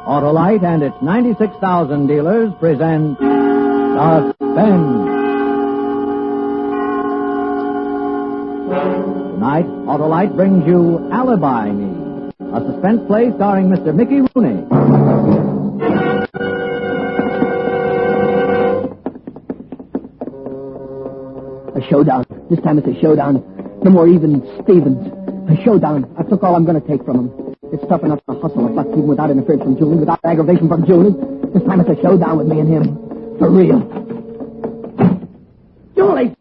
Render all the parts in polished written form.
Autolite and its 96,000 dealers present Suspense. Tonight, Autolite brings you Alibi, a suspense play starring Mr. Mickey Rooney. A showdown. This time it's a showdown. No more even Stevens. A showdown. I took all I'm going to take from him. It's tough enough to hustle a buck even without interference from Julie, without aggravation from Julie. This time it's a showdown with me and him. For real. Julie!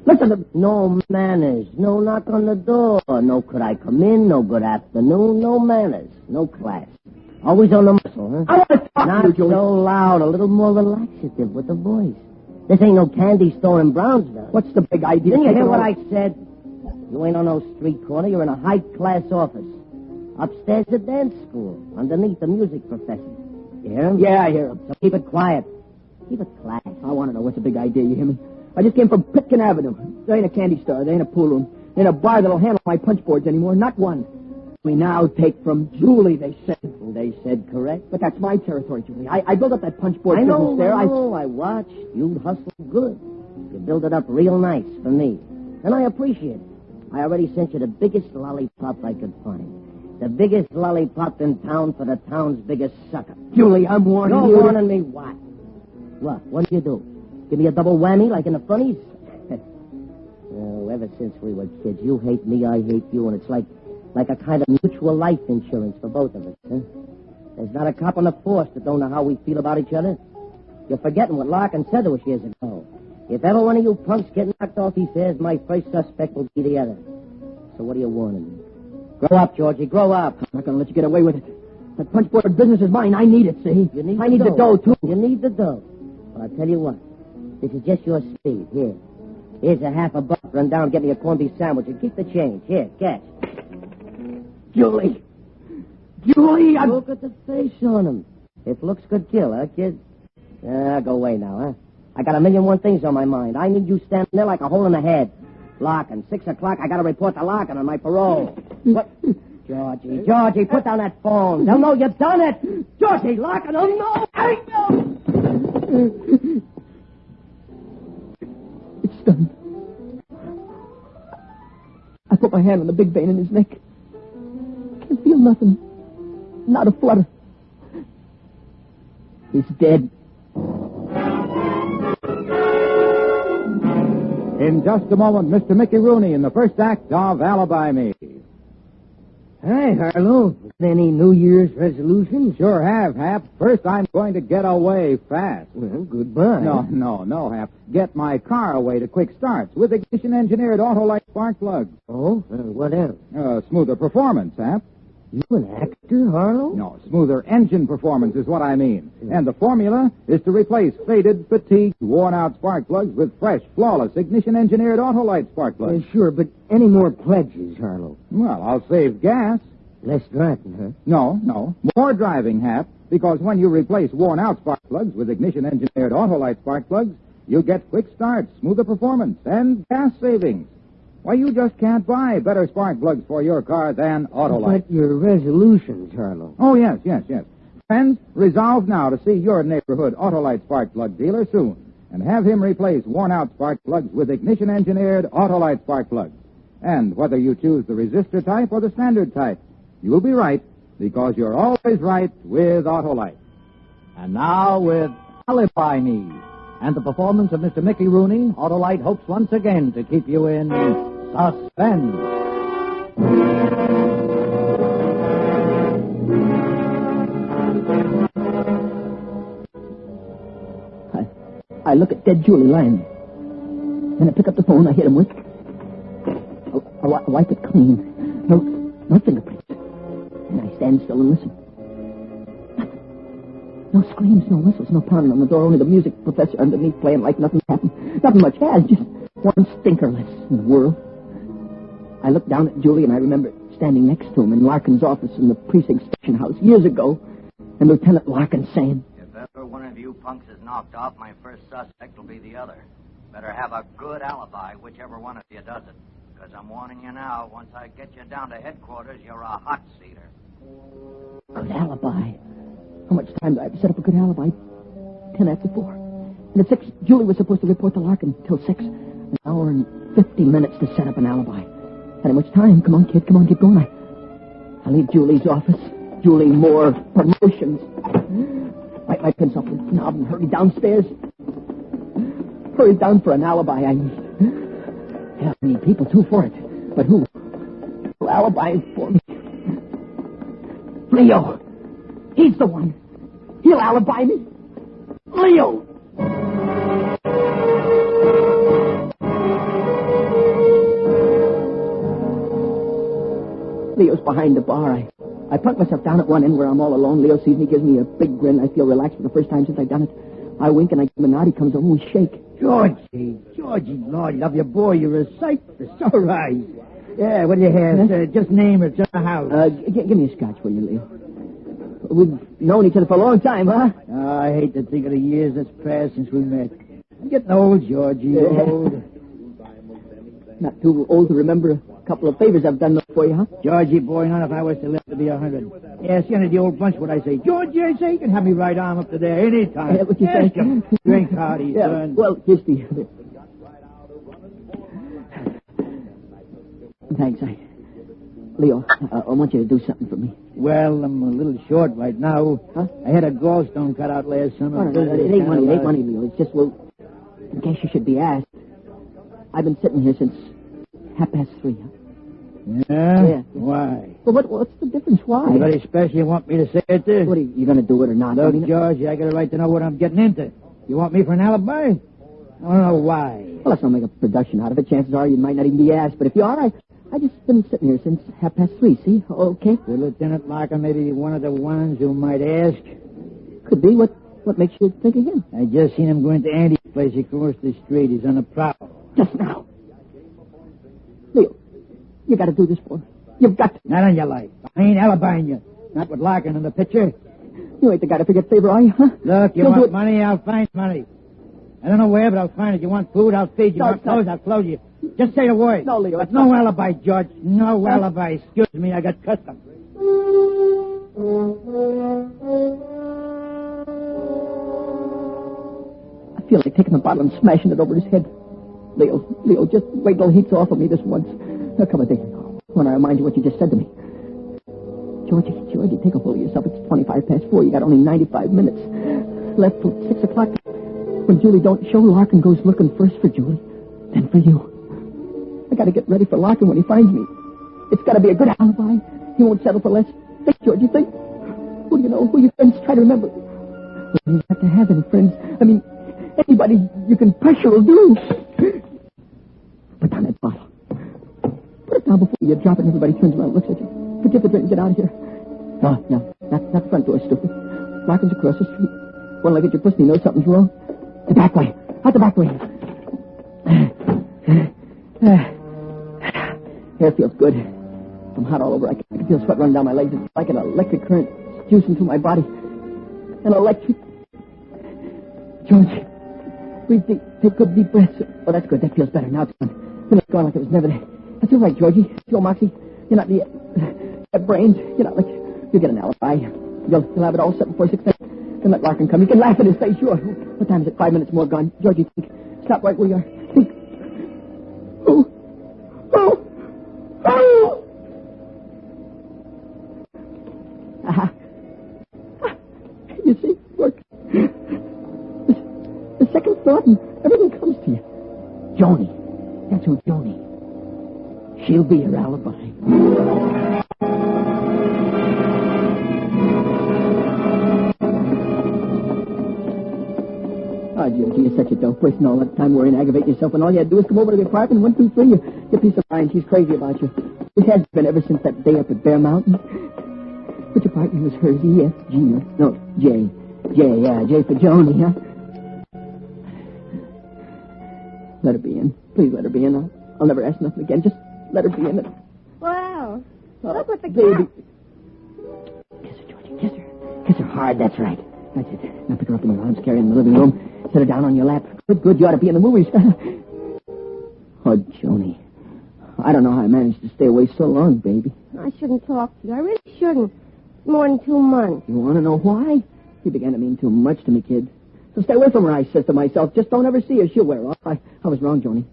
Listen to... No manners. No knock on the door. No could I come in. No good afternoon. No manners. No class. Always on the muscle, huh? I want to talk Not to you, Julie. so loud. A little more relaxative with the voice. This ain't no candy store in Brownsville. What's the big idea? Didn't you hear what I said? You ain't on no street corner. You're in a high-class office. Upstairs, a dance school. Underneath, the music professor. You hear him? Yeah, I hear him. So keep it quiet. Keep it class. I want to know what's the big idea, you hear me? I just came from Pitkin Avenue. There ain't a candy store. There ain't a pool room. There ain't a bar that'll handle my punch boards anymore. Not one. We now take from Julie, they said. They said correct. But that's my territory, Julie. I built up that punch board I know, business there. I watched. You hustle good. You build it up real nice for me. And I appreciate it. I already sent you the biggest lollipop I could find. The biggest lollipop in town for the town's biggest sucker. Julie, I'm warning you. You're warning me what? What? What do you do? Give me a double whammy like in the funnies? Oh, ever since we were kids, you hate me, I hate you, and it's like a kind of mutual life insurance for both of us, huh? There's not a cop on the force that don't know how we feel about each other. You're forgetting what Larkin said to us years ago. If ever one of you punks get knocked off these stairs, my first suspect will be the other. So what are you warning me? Grow up, Georgie, grow up. I'm not going to let you get away with it. That punch board business is mine. I need it, see? I need the dough, too. You need the dough. Well, I'll tell you what. This is just your speed. Here. Here's a half a buck. Run down and get me a corned beef sandwich and keep the change. Here, catch. Julie, Look at the face on him. If looks could kill, huh, kid? Go away now, huh? I got 1,000,001 things on my mind. I need you standing there like a hole in the head. Larkin, 6 o'clock, I got to report to Larkin on my parole. What? Georgie, put down that phone. They'll know you've done it. Georgie, Larkin, oh no! It's done. I put my hand on the big vein in his neck. Can't feel nothing. Not a flutter. He's dead. In just a moment, Mr. Mickey Rooney in the first act of Alibi Me. Hi, Harlow. Any New Year's resolutions? Sure have, Hap. First, I'm going to get away fast. Well, goodbye. No, Hap. Get my car away to quick starts with ignition-engineered Autolite spark plugs. Oh? What else? Smoother performance, Hap. You an actor, Harlow? No, smoother engine performance is what I mean. And the formula is to replace faded, fatigued, worn-out spark plugs with fresh, flawless, ignition-engineered Autolite spark plugs. Sure, but any more pledges, Harlow? Well, I'll save gas. Less driving, huh? No. More driving, Hap, because when you replace worn-out spark plugs with ignition-engineered Autolite spark plugs, you get quick starts, smoother performance, and gas savings. Why, you just can't buy better spark plugs for your car than Autolite. But your resolutions, Harlow. Oh, yes. Friends, resolve now to see your neighborhood Autolite spark plug dealer soon and have him replace worn-out spark plugs with ignition-engineered Autolite spark plugs. And whether you choose the resistor type or the standard type, you'll be right because you're always right with Autolite. And now with Alibi Me and the performance of Mr. Mickey Rooney, Autolite hopes once again to keep you in suspense. I look at dead Julie lying there. Then I pick up the phone I hit him with. I wipe it clean. No fingerprints. And I stand still and listen. Nothing. No screams, no whistles, no pounding on the door. Only the music professor underneath playing like nothing happened. Nothing much has. Just one stinker less in the world. I look down at Julie and I remember standing next to him in Larkin's office in the precinct station house years ago. And Lieutenant Larkin saying, "If ever one of you punks is knocked off, my first suspect will be the other. Better have a good alibi, whichever one of you does it. Because I'm warning you now, once I get you down to headquarters, you're a hot seater." Good alibi. How much time do I have to set up a good alibi? 10 after 4. And at 6, Julie was supposed to report to Larkin until 6. An hour and 50 minutes to set up an alibi. Hadn't much time. Come on, kid. Come on, get going. I leave Julie's office. Julie Moore, promotions. Light my pencil off the knob and hurry downstairs. Hurry down for an alibi I need. Yeah, I need people, too, for it. But who? Who alibis for me? Leo. He's the one. He'll alibi me. Leo. Leo's behind the bar. I plunk myself down at one end where I'm all alone. Leo sees me, gives me a big grin. I feel relaxed for the first time since I've done it. I wink and I give him a nod. He comes over and we shake. Georgie, Lord, love your boy. You're a sight. It's all right. Yeah, what do you have? Huh? Just name it. It's in the house. Give me a scotch, will you, Leo? We've known each other for a long time, huh? Oh, I hate to think of the years that's passed since we met. I'm getting old, Georgie, old. Not too old to remember a couple of favors I've done for you, huh? Georgie, boy, not if I was to live to be 100. Ask any of the old bunch what I say. Georgie, I say, you can have me right arm up to there any time. What you say? Drink hardy, son. Well, here's the... Thanks, Leo, I want you to do something for me. Well, I'm a little short right now. Huh? I had a gallstone cut out last summer. No, it ain't money, Leo. It's just, well, in case you should be asked, I've been sitting here since 3:30, huh? Yeah? Why? Well, what's the difference? Why? Anybody special you want me to say it to? What, are you going to do it or not? Look, Georgie, I got a right to know what I'm getting into. You want me for an alibi? I don't know why. Well, let's not make a production out of it. Chances are you might not even be asked. But if you are, I just been sitting here since 3:30, see? Okay? Well, Lieutenant Larkin may be one of the ones who might ask. Could be. What makes you think of him? I just seen him going to Andy's place across the street. He's on the prowl. Just now. Leo, you got to do this for me. You've got to. Not on your life. I ain't alibying you. Not with Larkin in the picture. You ain't the guy to forget favor, are you, huh? Look, you want money, I'll find money. I don't know where, but I'll find it. You want food, I'll feed you. You want clothes, I'll clothe you. Just say the word. No, Leo. But no alibi, George. No alibi. Excuse me, I got custom. I feel like taking the bottle and smashing it over his head. Leo, just wait till he heats off of me this once. Now, come on, Dick. I want to remind you what you just said to me. Georgie, take a hold of yourself. It's 4:25. You got only 95 minutes left till 6 o'clock. When Julie don't show, Larkin goes looking first for Julie, then for you. I got to get ready for Larkin when he finds me. It's got to be a good alibi. He won't settle for less. Think, Georgie, think. Who do you know? Who your friends try to remember? You don't have to have any friends. I mean, anybody you can pressure will do. Put down that bottle. Put it down before you drop it and everybody turns around and looks at you. Forget the drink and get out of here. No, not the front door, stupid. Larkin's across the street. One leg at your pussy, you know something's wrong. The back way. Out the back way. Hair feels good. I'm hot all over. I can feel sweat running down my legs. It's like an electric current juicing through my body. An electric... George, breathe deep. Take good deep breaths. Oh, that's good. That feels better. Now it's gone. Then it's gone like it was never there. That's all right, Georgie. Joe Moxie. You're not the... brains. You're not like... You'll get an alibi. You'll have it all set before 6 o'clock. Then let Larkin come. You can laugh in his face, sure. What time is it? 5 minutes more gone. Georgie, think. Stop right where you are. Think. Oh. Aha. You see? Look. The second thought and everything comes to you. Joni. That's who Joni. She'll be your alibi. Oh, Georgie, you're such a dope. Wasting all that time worrying and aggravating yourself when all you had to do is come over to the apartment. 1, 2, 3, your piece of mind. She's crazy about you. It has been ever since that day up at Bear Mountain. Which apartment was hers? E-F-G, no, J. J for Joni, huh? Let her be in. Please let her be in. I'll never ask nothing again. Just let her be in. Wow. Look what the baby. Kiss her, Georgie. Kiss her. Kiss her hard. That's right. That's it. Now pick her up in your arms, carry her in the living room, set her down on your lap. Good. You ought to be in the movies. Oh, Joni. I don't know how I managed to stay away so long, baby. I shouldn't talk to you. I really shouldn't. More than 2 months. You want to know why? She began to mean too much to me, kid. So stay away from her, I says to myself. Just don't ever see her. She'll wear off. I was wrong, Joni.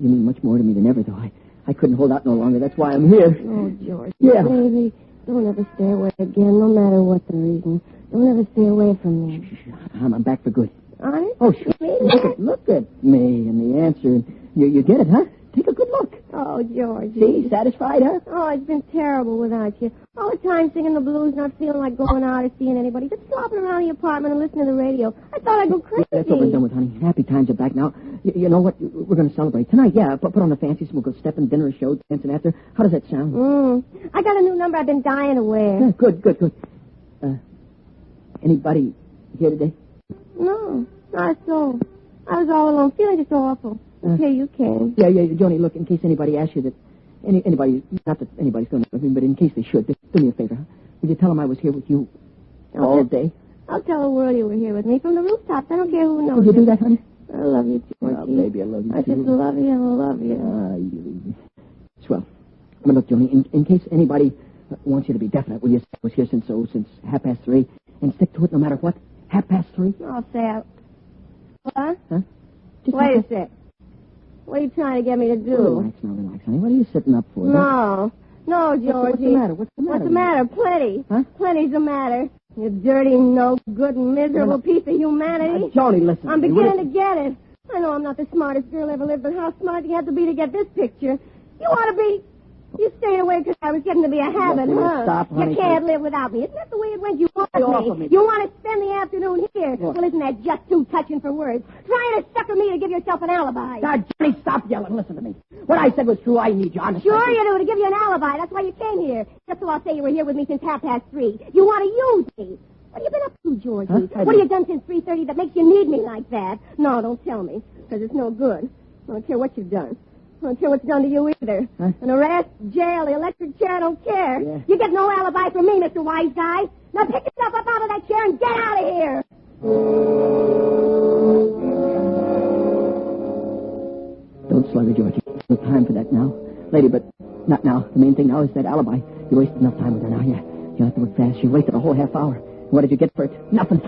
You mean much more to me than ever, though. I couldn't hold out no longer. That's why I'm here. Oh, George. Yeah. Baby, don't ever stay away again, no matter what the reason. Don't ever stay away from me. Shh. I'm back for good. Honest? Oh, sure. Look at me and the answer. You get it, huh? Take a good look. Oh, George. See? Satisfied, huh? Oh, it's been terrible without you. All the time singing the blues, not feeling like going out or seeing anybody. Just flopping around the apartment and listening to the radio. I thought I'd go crazy. That's over and done with, honey. Happy times are back now. You know what? We're going to celebrate. Tonight, yeah. Put on the fancies and we'll go stepping, dinner, a show, dancing after. How does that sound? I got a new number I've been dying to wear. Yeah, good. Anybody here today? No, not a soul. I was all alone, feeling just awful. Until you came. Yeah, Joni, look, in case anybody asks you that... Anybody... Not that anybody's going to... but in case they should, just do me a favor, huh? Would you tell them I was here with you all day? I'll tell the world you were here with me from the rooftops. I don't care who knows. Would you do that, honey? I love you, Georgie. Oh, baby, I love you, I just love you and I love you. Swell. I mean, look, Joni, in case anybody wants you to be definite, will you say I was here since 3:30 and stick to it no matter what? 3:30? I'll say I... What? Huh? Just Wait a sec. What are you trying to get me to do? Relax, honey. What are you sitting up for? No, Georgie. What's the matter? What's the matter? Plenty. Huh? Plenty's the matter. You dirty, no good, miserable piece of humanity. Joni, listen. I'm beginning to get it. I know I'm not the smartest girl ever lived, but how smart do you have to be to get this picture? You ought to be... You stayed away because I was getting to be a habit, Look, will you huh? stop, honey, You can't live without me. Isn't that the way it went? You want me. You want to spend the afternoon here. Look. Well, isn't that just too touching for words? Trying to sucker me to give yourself an alibi. Now, Johnny, stop yelling. Listen to me. What I said was true. I need you. Honestly. Sure you do, to give you an alibi. That's why you came here. Just so I'll say you were here with me since 3:30. You want to use me. What have you been up to, Georgie? Huh? What have you done since 3:30 that makes you need me like that? No, don't tell me, because it's no good. I don't care what you've done. I don't care what's done to you either. Huh? An arrest, jail, the electric chair, I don't care. Yeah. You get no alibi from me, Mr. Wise Guy. Now pick yourself up out of that chair and get out of here. Don't slugger, Georgie. There's no time for that now. Lady, but not now. The main thing now is that alibi. You wasted enough time with her now. You have to work fast. You wasted a whole half hour. What did you get for it? Nothing.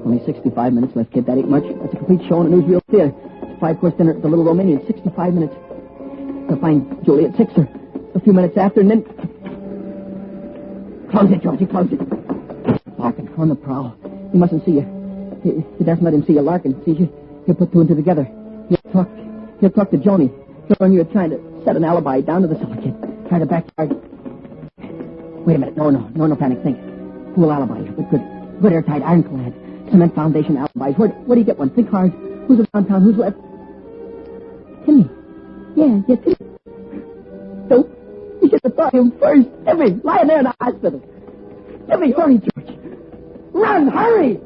Only 65 minutes left, kid. That ain't much. That's a complete show in a newsreel theater. It's a 5-course dinner at the Little Romanian. 65 minutes. I'll find Julie at 6 or a few minutes after, and then... Close it, Georgie. Close it. Larkin, on the prowl. He mustn't see you. You doesn't let him see you, Larkin. Sees you, he'll put two and two together. He'll talk to Joni. He'll learn you're trying to set an alibi down to the cellar, kid. Try the backyard. Wait a minute. No panic. Think. Full alibi. Good airtight, ironclad. Cement foundation alibis. Where do you get one? Think hard. Who's around town? Who's left? Timmy. Yeah, Timmy. Nope. You should have thought him first. Timmy, lying there in the hospital. Timmy, hurry, George. Run, hurry!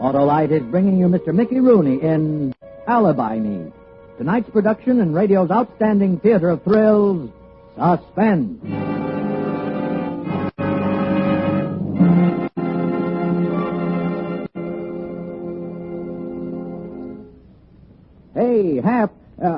Autolite is bringing you Mr. Mickey Rooney in Alibi Me, tonight's production in radio's outstanding theater of thrills, Suspense. Hey, Hap,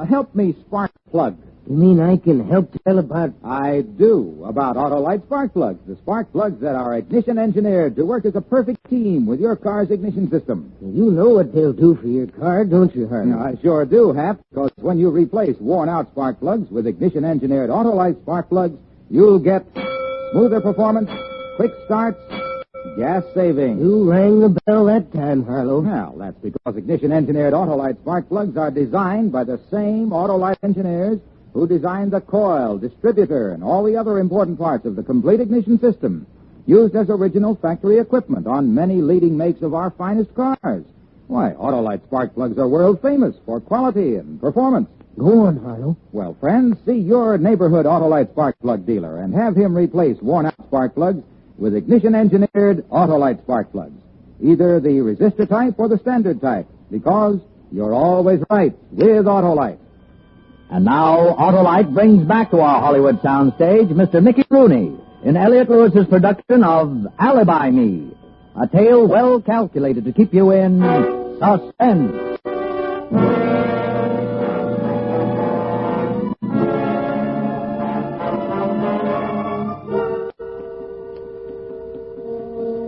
help me spark plug. You mean I can help tell about... I do, about Autolite spark plugs. The spark plugs that are ignition engineered to work as a perfect team with your car's ignition system. You know what they'll do for your car, don't you, Harvey? I sure do, Hap, because when you replace worn-out spark plugs with ignition engineered Autolite spark plugs, you'll get smoother performance, quick starts, gas saving. You rang the bell that time, Harlow. Well, that's because ignition engineered Autolite spark plugs are designed by the same Autolite engineers who designed the coil, distributor, and all the other important parts of the complete ignition system, used as original factory equipment on many leading makes of our finest cars. Why, Autolite spark plugs are world famous for quality and performance. Go on, Harlow. Well, friends, see your neighborhood Autolite spark plug dealer and have him replace worn-out spark plugs with ignition-engineered Autolite spark plugs, either the resistor type or the standard type, because you're always right with Autolite. And now, Autolite brings back to our Hollywood soundstage Mr. Mickey Rooney in Elliott Lewis's production of Alibi Me, A tale well calculated to keep you in suspense.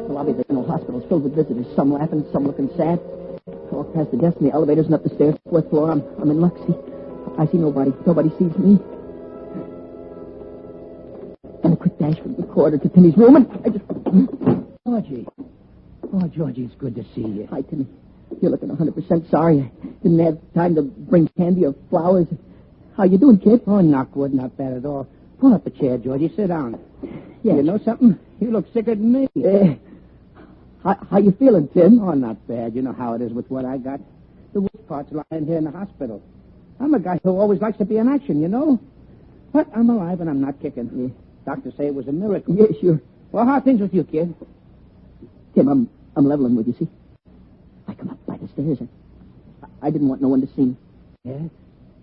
The lobby of the general hospital is filled with visitors. Some laughing, some looking sad. I walk past the desk in the elevators and up the stairs. Fourth floor. I'm in luck. See, I see nobody. Nobody sees me. And a quick dash from the corridor to Timmy's room, and I just... Georgie. Oh, Georgie, it's good to see you. Hi, Timmy. You're looking 100% sorry. I didn't have time to bring candy or flowers. How you doing, kid? Oh, not good, not bad at all. Pull up a chair, Georgie. Sit down. Yeah. You know something? You look sicker than me. How you feeling, Tim? Oh, not bad. You know how it is with what I got. The worst part's lying here in the hospital. I'm a guy who always likes to be in action, you know? But I'm alive and I'm not kicking. Yeah. Doctors say it was a miracle. Yeah, sure. Well, how are things with you, kid? Tim, I'm leveling with you, see? I come up by the stairs. I didn't want no one to see me. Yeah?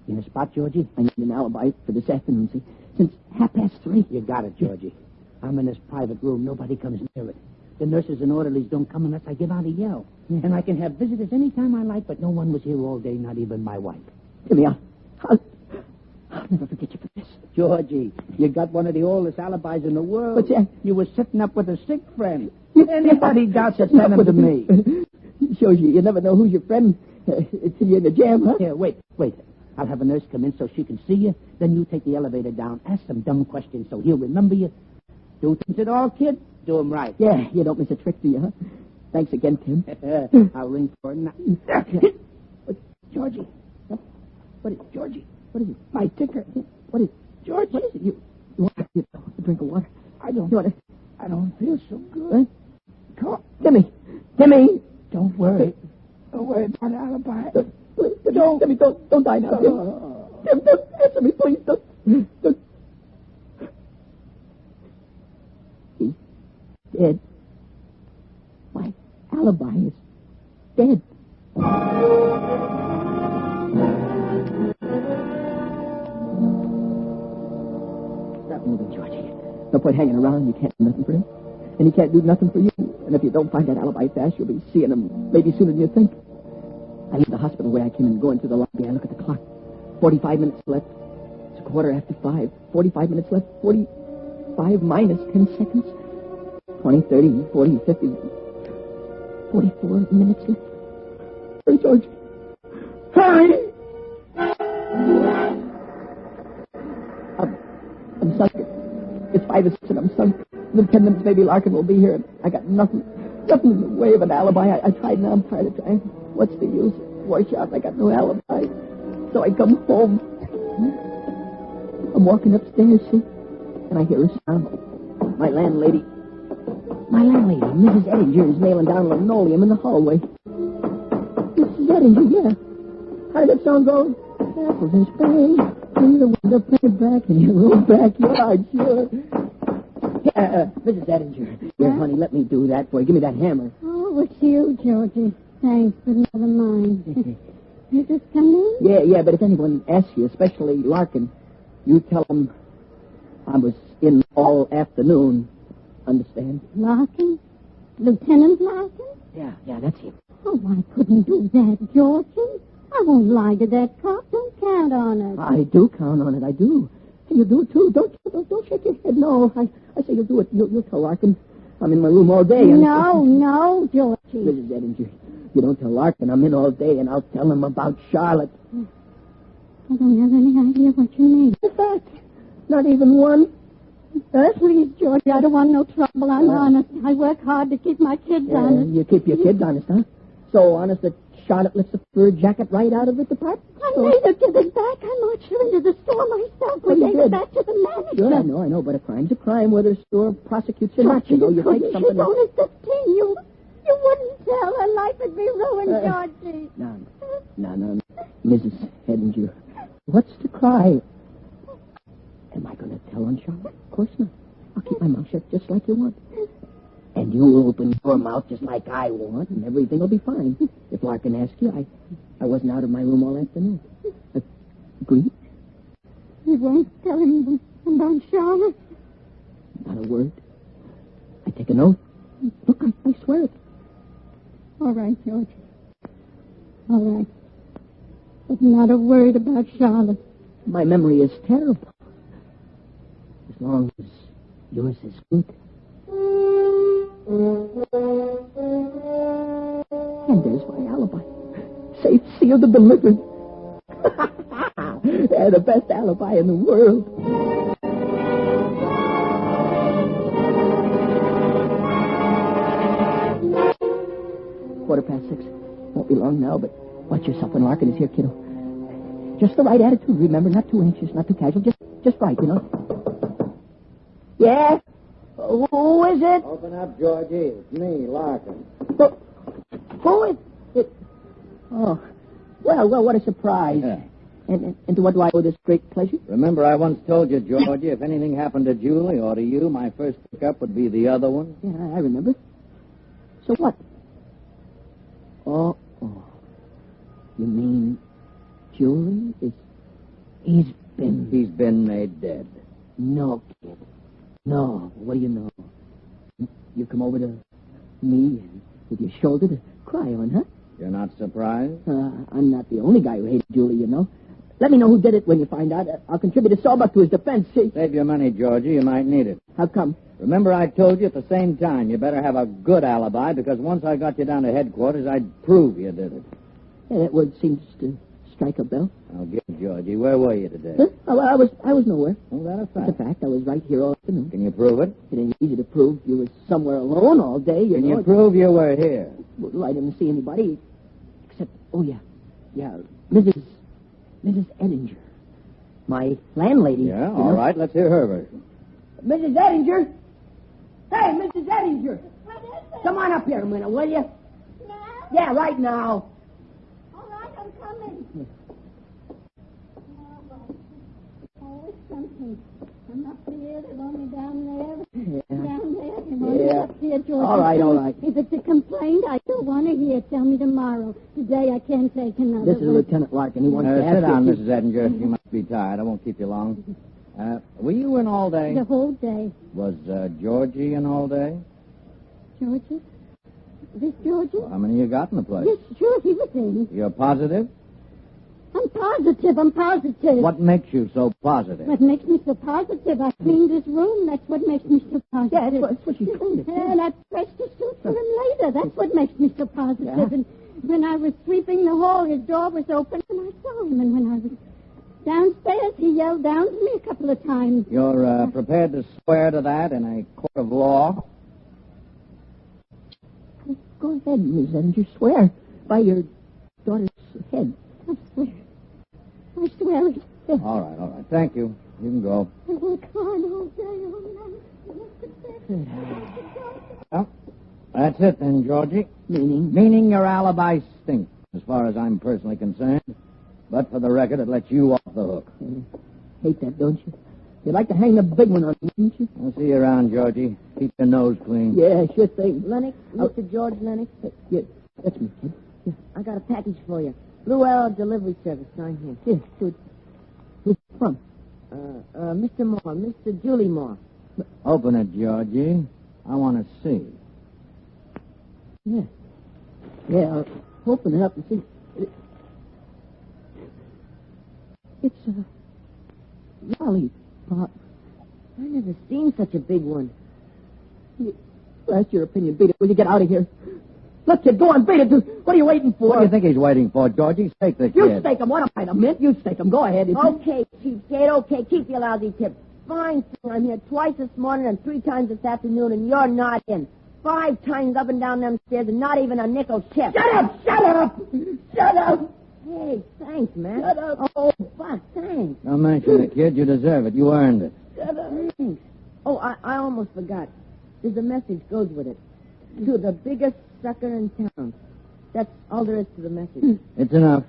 In a spot, Georgie? I need an alibi for this afternoon, see? Since 3:30. You got it, Georgie. I'm in this private room. Nobody comes near it. The nurses and orderlies don't come unless I give out a yell. Yeah. And I can have visitors any time I like, but no one was here all day, not even my wife. Timmy, I'll never forget you for this. Georgie, you got one of the oldest alibis in the world. What's that? You were sitting up with a sick friend. Anybody doubts it, send him to me. Shows you never know who's your friend till you're in the jam, huh? Here, wait. I'll have a nurse come in so she can see you. Then you take the elevator down. Ask some dumb questions so he'll remember you. Do things at all, kid? Do them right. Yeah, you don't miss a trick, do you, huh? Thanks again, Tim. I'll ring for it now. Georgie. What is Georgie? What is it? My ticker. What is Georgie. What is it? You want a drink of water? I don't feel so good. Huh? Come on. Timmy! Don't worry. Don't worry about Alibi. Timmy, don't die now, Tim. Tim, don't answer me, please. Don't. He's dead. My alibi is dead. Stop moving, Georgie. No point hanging around. You can't do nothing for him. And he can't do nothing for you. And if you don't find that alibi fast, you'll be seeing him maybe sooner than you think. I leave the hospital where I came in, go into the lobby. I look at the clock. 45 minutes left. It's 5:15. 45 minutes left. 45 minus 10 seconds. 20, 30, 40, 50. 44 minutes left. Hurry, George. Hurry! I'm sunk. It's 5 or 6 and I'm sunk. In 10 minutes, maybe Larkin will be here. And I got nothing in the way of an alibi. I tried now. I'm tired of trying. What's the use? Wash out. I got no alibi. So I come home. I'm walking upstairs, see? And I hear a sound. My landlady, Mrs. Ettinger, is nailing down linoleum in the hallway. Mrs. Ettinger, yeah. How did that song go? Apples in Spain. In the window, painted back in your own backyard, sure. Mrs. Ettinger. Here, honey, let me do that for you. Give me that hammer. Oh, it's you, Georgie. Thanks, but never mind. You just come in? Yeah, but if anyone asks you, especially Larkin, you tell them I was in all afternoon. Understand? Larkin? Lieutenant Larkin? Yeah, that's him. Oh, I couldn't do that, Georgie. I won't lie to that cop. Don't count on it. I do count on it. I do. And you do it, too. Don't shake your head. No, I say you'll do it. You'll tell Larkin I'm in my room all day. No, Georgie. Mrs. Ettinger, you don't tell Larkin I'm in all day, and I'll tell him about Charlotte. I don't have any idea what you mean. In fact, not even one. Please, Georgie, I don't want no trouble. I'm honest. I work hard to keep my kids honest. You keep your kids honest, huh? So honest that Charlotte lifts a fur jacket right out of the department I store. made her give it back. I marched her into the store myself. Oh, I you gave did? it back to the manager. Sure, I know, but a crime's a crime, whether a store prosecutes or not. You know, you fight something. She's only 15. You wouldn't tell. Her life would be ruined, Georgie. No. Mrs. Ettinger, what's to cry? Am I going to tell on Charlotte? Of course not. I'll keep my mouth shut just like you want. And you open your mouth just like I want, and everything will be fine. If Larkin asks you, I wasn't out of my room all afternoon. Agreed? You won't tell him about Charlotte? Not a word. I take an oath. Look, I swear it. All right, George. All right. But not a word about Charlotte. My memory is terrible. As long as yours is good. And there's my alibi. Safe, sealed, and delivered. They're the best alibi in the world. 6:15. Won't be long now, but watch yourself when Larkin is here, kiddo. Just the right attitude, remember. Not too anxious, not too casual. Just right, you know. Yeah? Who is it? Open up, Georgie. It's me, Larkin. Who is it? Oh, well, what a surprise. Yeah. And to what do I owe this great pleasure? Remember I once told you, Georgie, if anything happened to Julie or to you, my first pickup would be the other one? Yeah, I remember. So what? Oh. You mean Julie is... He's been made dead. No, kid. No. What do you know? You come over to me with your shoulder to cry on, huh? You're not surprised? I'm not the only guy who hated Julie, you know. Let me know who did it when you find out. I'll contribute a sawbuck to his defense, see? Save your money, Georgie. You might need it. How come? Remember I told you at the same time you better have a good alibi, because once I got you down to headquarters, I'd prove you did it. Yeah, that word seems to strike a bell. I'll get it, Georgie. Where were you today? Huh? I was nowhere. Oh, that's a It's fact. a fact. I was right here all afternoon. Can you prove it? It ain't easy to prove. You was somewhere alone all day. Can know. you prove you were here? Well, I didn't see anybody except, Mrs. Edinger. My landlady. Yeah, all right. Let's hear her version. Mrs. Edinger? Hey, Mrs. Edinger. What is it? Come on up here a minute, will you? Now? Yeah, right now. All right, I'm coming. Oh, it's something. I'm up here. They want me down there. Yeah. Down there. They want me up here, George. All right. If it's a complaint, I don't want to hear. Tell me tomorrow. Today I can't take another This is one. Lieutenant Larkin. He wants to ask Sit down, you... Mrs. Edinger. You must be tired. I won't keep you long. Were you in all day? The whole day. Was Georgie in all day? Georgie? This Georgie? Well, how many you got in the place? Yes, sure, he was in. You're positive? I'm positive. What makes you so positive? What makes me so positive? I cleaned his room. That's what makes me so positive. Yeah, that's what she cleaned it. And I pressed a suit for him later. That's what makes me so positive. Yeah. And when I was sweeping the hall, his door was open, and I saw him. And when I was downstairs, he yelled down to me a couple of times. You're prepared to swear to that in a court of law? Go ahead, Miss Edinger. Swear by your daughter's head. I swear it. All right. Thank you. You can go. I work hard all day, all night. Well, that's it then, Georgie. Meaning? Meaning your alibi stinks, as far as I'm personally concerned. But for the record, it lets you off the hook. Hate that, don't you? You'd like to hang the big one on me, wouldn't you? I'll see you around, Georgie. Keep your nose clean. Yeah, sure thing. Lennox, Mr. George Lennox. Yeah, that's me, kid. Yeah. I got a package for you. Blue Arrow Delivery Service. Sign here. Yeah, good. Who's it from? Mr. Moore, Mr. Julie Moore. Open it, Georgie. I want to see. Yeah. Yeah, I'll open it up and see. It's a lollipop. I never seen such a big one. Well, that's your opinion. Beat it. Will you get out of here? Look, kid, go on, beat it. What are you waiting for? What do you think he's waiting for, Georgie? Stake the You kid. stake him. What am I, the mint? You stake him. Go ahead. Okay, cheapskate, okay. Keep your lousy tip. Fine thing. I'm here twice this morning and 3 times this afternoon, and you're not in. 5 times up and down them stairs, and not even a nickel tip. Shut up! Shut up! Shut up! Hey, thanks, man. Shut up. Oh, fuck, thanks. Don't mention it, kid. You deserve it. You earned it. Shut up. Thanks. Oh, I almost forgot. There's a message goes with it. To the biggest sucker in town. That's all there is to the message. It's enough.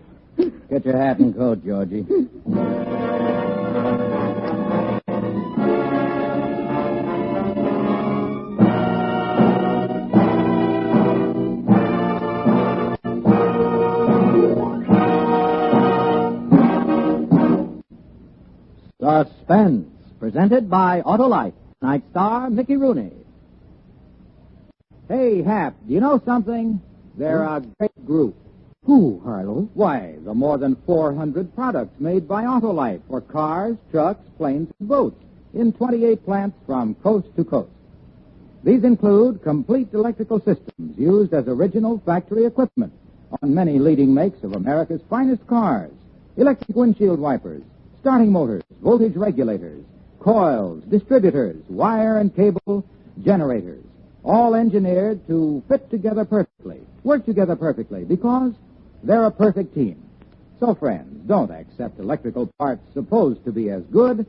Get your hat and coat, Georgie. Suspense, presented by Autolite. Night star Mickey Rooney. Hey, Hap, do you know something? They're a great group. Who, Harlow? Why, the more than 400 products made by Autolite for cars, trucks, planes, and boats in 28 plants from coast to coast. These include complete electrical systems used as original factory equipment on many leading makes of America's finest cars, electric windshield wipers, starting motors, voltage regulators, coils, distributors, wire and cable, generators, all engineered to fit together perfectly, work together perfectly, because they're a perfect team. So, friends, don't accept electrical parts supposed to be as good.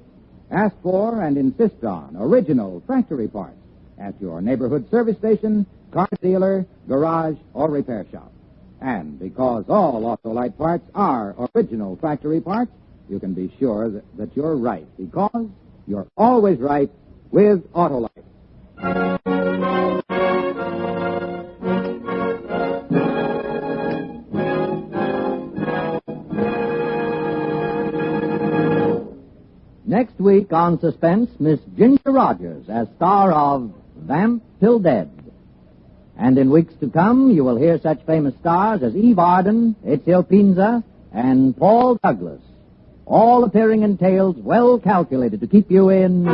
Ask for and insist on original factory parts at your neighborhood service station, car dealer, garage, or repair shop. And because all Autolite parts are original factory parts, you can be sure that you're right, because you're always right with Autolite. Next week on Suspense, Miss Ginger Rogers as star of Vamp Till Dead. And in weeks to come, you will hear such famous stars as Eve Arden, Ezio Pinza, and Paul Douglas, all appearing in tales well calculated to keep you in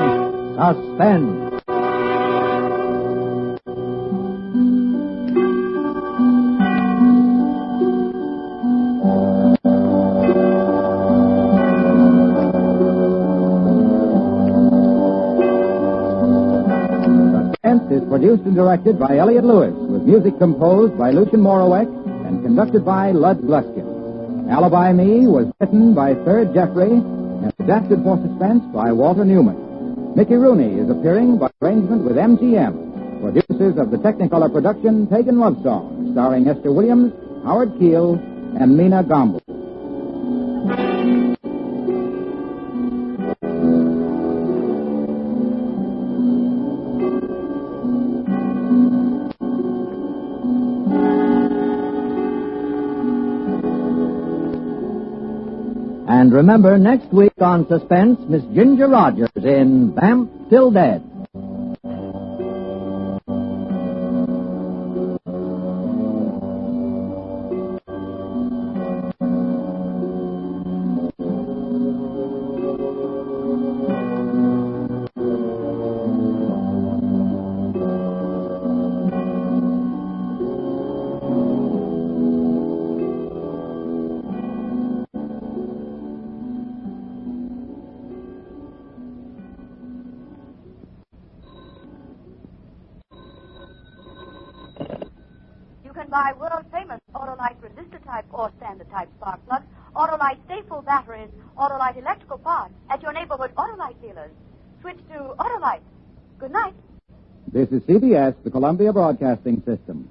suspense. Is produced and directed by Elliott Lewis, with music composed by Lucien Moraweck and conducted by Lud Gluskin. Alibi Me was written by Third Jeffrey and adapted for Suspense by Walter Newman. Mickey Rooney is appearing by arrangement with MGM, producers of the Technicolor production Pagan Love Song, starring Esther Williams, Howard Keel, and Mina Gomble. And remember, next week on Suspense, Miss Ginger Rogers in Vamp Till Dead. Buy world-famous Autolite resistor-type or standard-type spark plugs, Autolite stay-full batteries, Autolite electrical parts at your neighborhood Autolite dealers. Switch to Autolite. Good night. This is CBS, the Columbia Broadcasting System.